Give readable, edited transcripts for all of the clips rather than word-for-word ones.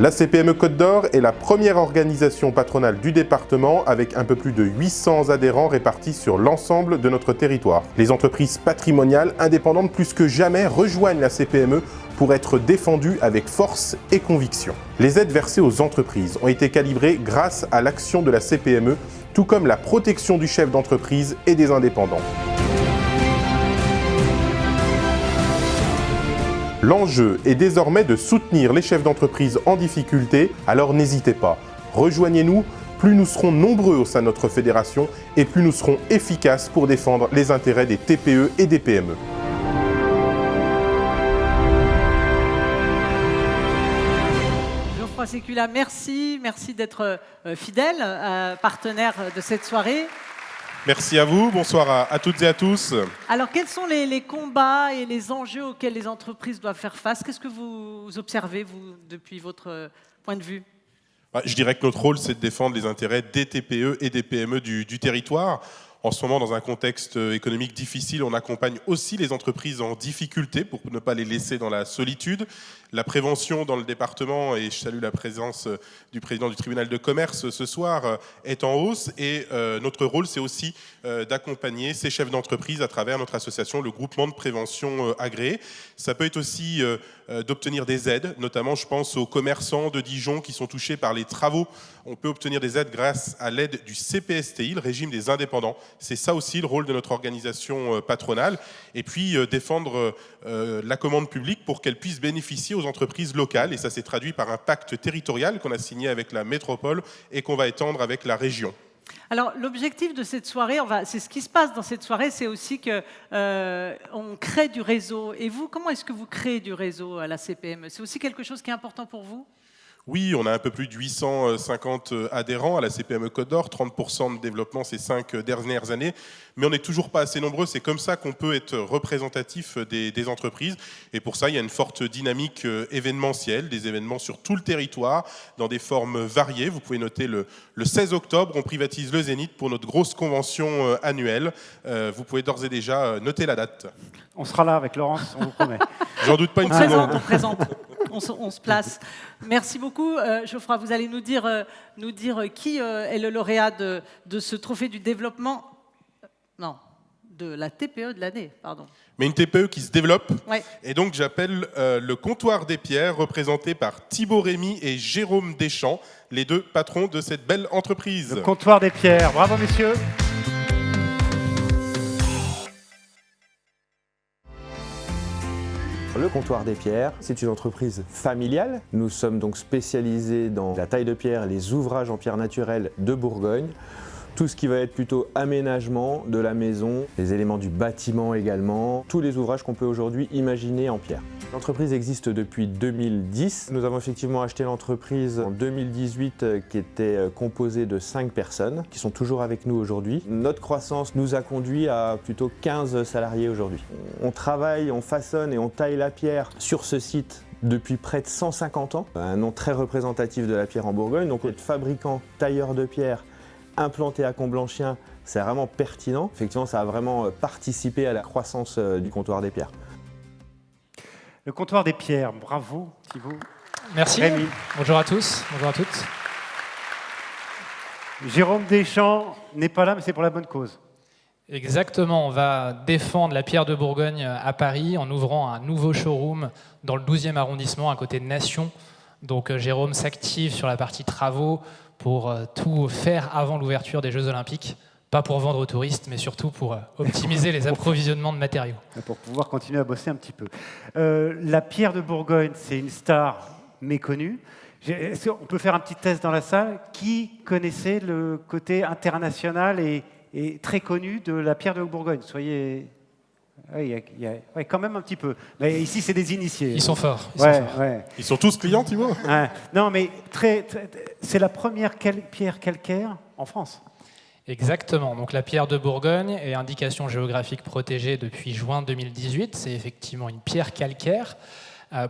La CPME Côte d'Or est la première organisation patronale du département avec un peu plus de 800 adhérents répartis sur l'ensemble de notre territoire. Les entreprises patrimoniales indépendantes plus que jamais rejoignent la CPME pour être défendues avec force et conviction. Les aides versées aux entreprises ont été calibrées grâce à l'action de la CPME, tout comme la protection du chef d'entreprise et des indépendants. L'enjeu est désormais de soutenir les chefs d'entreprise en difficulté, alors n'hésitez pas, rejoignez-nous, plus nous serons nombreux au sein de notre fédération et plus nous serons efficaces pour défendre les intérêts des TPE et des PME. Geoffroy Sécula, merci d'être fidèle, partenaire de cette soirée. Merci à vous, bonsoir à toutes et à tous. Alors, quels sont les combats et les enjeux auxquels les entreprises doivent faire face? Qu'est-ce que vous observez, vous, depuis votre point de vue? Je dirais que notre rôle, c'est de défendre les intérêts des TPE et des PME du territoire. En ce moment, dans un contexte économique difficile, on accompagne aussi les entreprises en difficulté pour ne pas les laisser dans la solitude. La prévention dans le département, et je salue la présence du président du tribunal de commerce ce soir, est en hausse. Et notre rôle, c'est aussi d'accompagner ces chefs d'entreprise à travers notre association, le groupement de prévention agréé. Ça peut être aussi d'obtenir des aides, notamment je pense aux commerçants de Dijon qui sont touchés par les travaux. On peut obtenir des aides grâce à l'aide du CPSTI, le régime des indépendants. C'est ça aussi le rôle de notre organisation patronale. Et puis défendre la commande publique pour qu'elle puisse bénéficier aux entreprises locales. Et ça s'est traduit par un pacte territorial qu'on a signé avec la métropole et qu'on va étendre avec la région. Alors, l'objectif de cette soirée, c'est ce qui se passe dans cette soirée, c'est aussi qu'on crée du réseau. Et vous, comment est-ce que vous créez du réseau à la CPME? C'est aussi quelque chose qui est important pour vous? Oui, on a un peu plus de 850 adhérents à la CPME Côte d'Or, 30% de développement ces 5 dernières années, mais on n'est toujours pas assez nombreux. C'est comme ça qu'on peut être représentatif des entreprises. Et pour ça, il y a une forte dynamique événementielle, des événements sur tout le territoire, dans des formes variées. Vous pouvez noter le 16 octobre, on privatise le Zénith pour notre grosse convention annuelle. Vous pouvez d'ores et déjà noter la date. On sera là avec Laurence, on vous promet. J'en doute pas une seconde. On présente. On se place. Merci beaucoup. Geoffroy, vous allez nous dire qui est le lauréat de ce trophée du développement, non, de la TPE de l'année, pardon. Mais une TPE qui se développe. Ouais. Et donc j'appelle le comptoir des pierres, représenté par Thibaut Rémy et Jérôme Deschamps, les deux patrons de cette belle entreprise. Le comptoir des pierres. Bravo, messieurs. Le comptoir des pierres, c'est une entreprise familiale. Nous sommes donc spécialisés dans la taille de pierre, les ouvrages en pierre naturelle de Bourgogne. Tout ce qui va être plutôt aménagement de la maison, les éléments du bâtiment également, tous les ouvrages qu'on peut aujourd'hui imaginer en pierre. L'entreprise existe depuis 2010. Nous avons effectivement acheté l'entreprise en 2018 qui était composée de 5 personnes qui sont toujours avec nous aujourd'hui. Notre croissance nous a conduit à plutôt 15 salariés aujourd'hui. On travaille, on façonne et on taille la pierre sur ce site depuis près de 150 ans. Un nom très représentatif de la pierre en Bourgogne. Donc être fabricant, tailleur de pierre, implanté à Comblanchien, c'est vraiment pertinent. Effectivement, ça a vraiment participé à la croissance du comptoir des pierres. Le comptoir des pierres, bravo Thibaut. Merci. Rémy. Bonjour à tous, bonjour à toutes. Jérôme Deschamps n'est pas là, mais c'est pour la bonne cause. Exactement, on va défendre la pierre de Bourgogne à Paris en ouvrant un nouveau showroom dans le 12e arrondissement à côté de Nation. Donc Jérôme s'active sur la partie travaux pour tout faire avant l'ouverture des Jeux Olympiques. Pas pour vendre aux touristes, mais surtout pour optimiser les approvisionnements de matériaux. Pour pouvoir continuer à bosser un petit peu. La pierre de Bourgogne, c'est une star méconnue. On peut faire un petit test dans la salle. Qui connaissait le côté international et très connu de la pierre de Bourgogne? Soyez... Oui, il y a quand même un petit peu. Mais ici, c'est des initiés. Ils sont forts. Ils sont tous clients, Thibaut. Ouais. Non, mais c'est la première pierre calcaire en France. Exactement. Donc la pierre de Bourgogne est indication géographique protégée depuis juin 2018. C'est effectivement une pierre calcaire.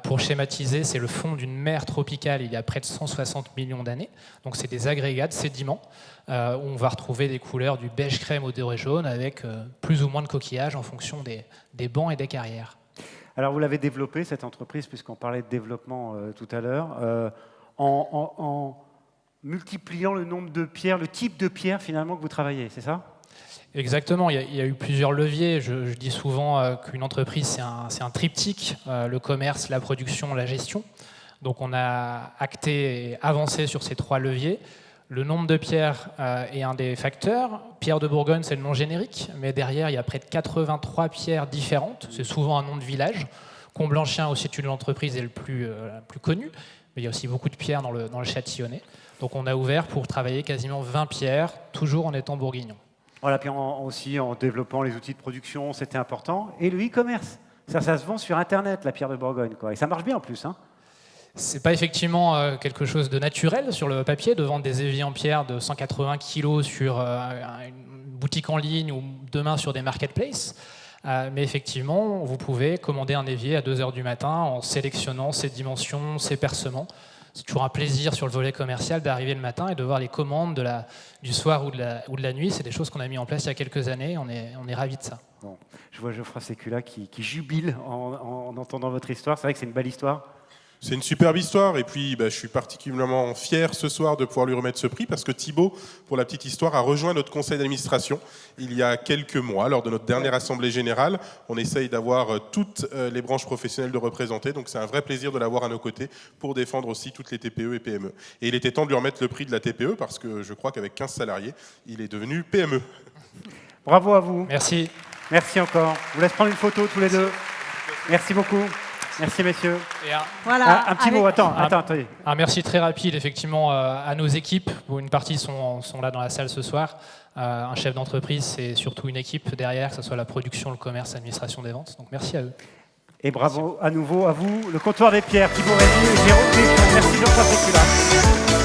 Pour schématiser, c'est le fond d'une mer tropicale il y a près de 160 millions d'années. Donc c'est des agrégats de sédiments où on va retrouver des couleurs du beige crème au doré jaune avec plus ou moins de coquillages en fonction des bancs et des carrières. Alors vous l'avez développée, cette entreprise, puisqu'on parlait de développement tout à l'heure. en multipliant le nombre de pierres, le type de pierre finalement que vous travaillez, c'est ça ? Exactement, il y a eu plusieurs leviers. Je dis souvent qu'une entreprise, c'est un triptyque, le commerce, la production, la gestion. Donc on a acté et avancé sur ces 3 leviers. Le nombre de pierres est un des facteurs. Pierre de Bourgogne, c'est le nom générique, mais derrière, il y a près de 83 pierres différentes. C'est souvent un nom de village. Comblanchien, au siège de l'entreprise, est le plus connu, mais il y a aussi beaucoup de pierres dans le Châtillonnais. Donc on a ouvert pour travailler quasiment 20 pierres, toujours en étant bourguignon. Voilà, puis aussi en développant les outils de production, c'était important. Et le e-commerce, ça se vend sur Internet, la pierre de Bourgogne, quoi. Et ça marche bien en plus, hein. C'est pas effectivement quelque chose de naturel sur le papier de vendre des éviers en pierre de 180 kg sur une boutique en ligne ou demain sur des marketplaces. Mais effectivement, vous pouvez commander un évier à 2h du matin en sélectionnant ses dimensions, ses percements. C'est toujours un plaisir sur le volet commercial d'arriver le matin et de voir les commandes du soir ou de la nuit. C'est des choses qu'on a mis en place il y a quelques années. On est ravis de ça. Bon, je vois Geoffroy Sécula qui jubile en entendant votre histoire. C'est vrai que c'est une belle histoire. C'est une superbe histoire et puis je suis particulièrement fier ce soir de pouvoir lui remettre ce prix parce que Thibaut, pour la petite histoire, a rejoint notre conseil d'administration il y a quelques mois lors de notre dernière assemblée générale. On essaye d'avoir toutes les branches professionnelles de représenter, donc c'est un vrai plaisir de l'avoir à nos côtés pour défendre aussi toutes les TPE et PME. Et il était temps de lui remettre le prix de la TPE parce que je crois qu'avec 15 salariés, il est devenu PME. Bravo à vous. Merci. Merci encore. Je vous laisse prendre une photo tous les deux. Merci beaucoup. Merci messieurs. Et Voilà, un petit mot, attendez. un merci très rapide effectivement à nos équipes. Une partie sont là dans la salle ce soir. Un chef d'entreprise, c'est surtout une équipe derrière, que ce soit la production, le commerce, l'administration des ventes. Donc merci à eux. Et bravo à nouveau à vous, le comptoir des pierres, Thibaut Rémy et Jérôme Péchon. Merci Geoffroy Sécula.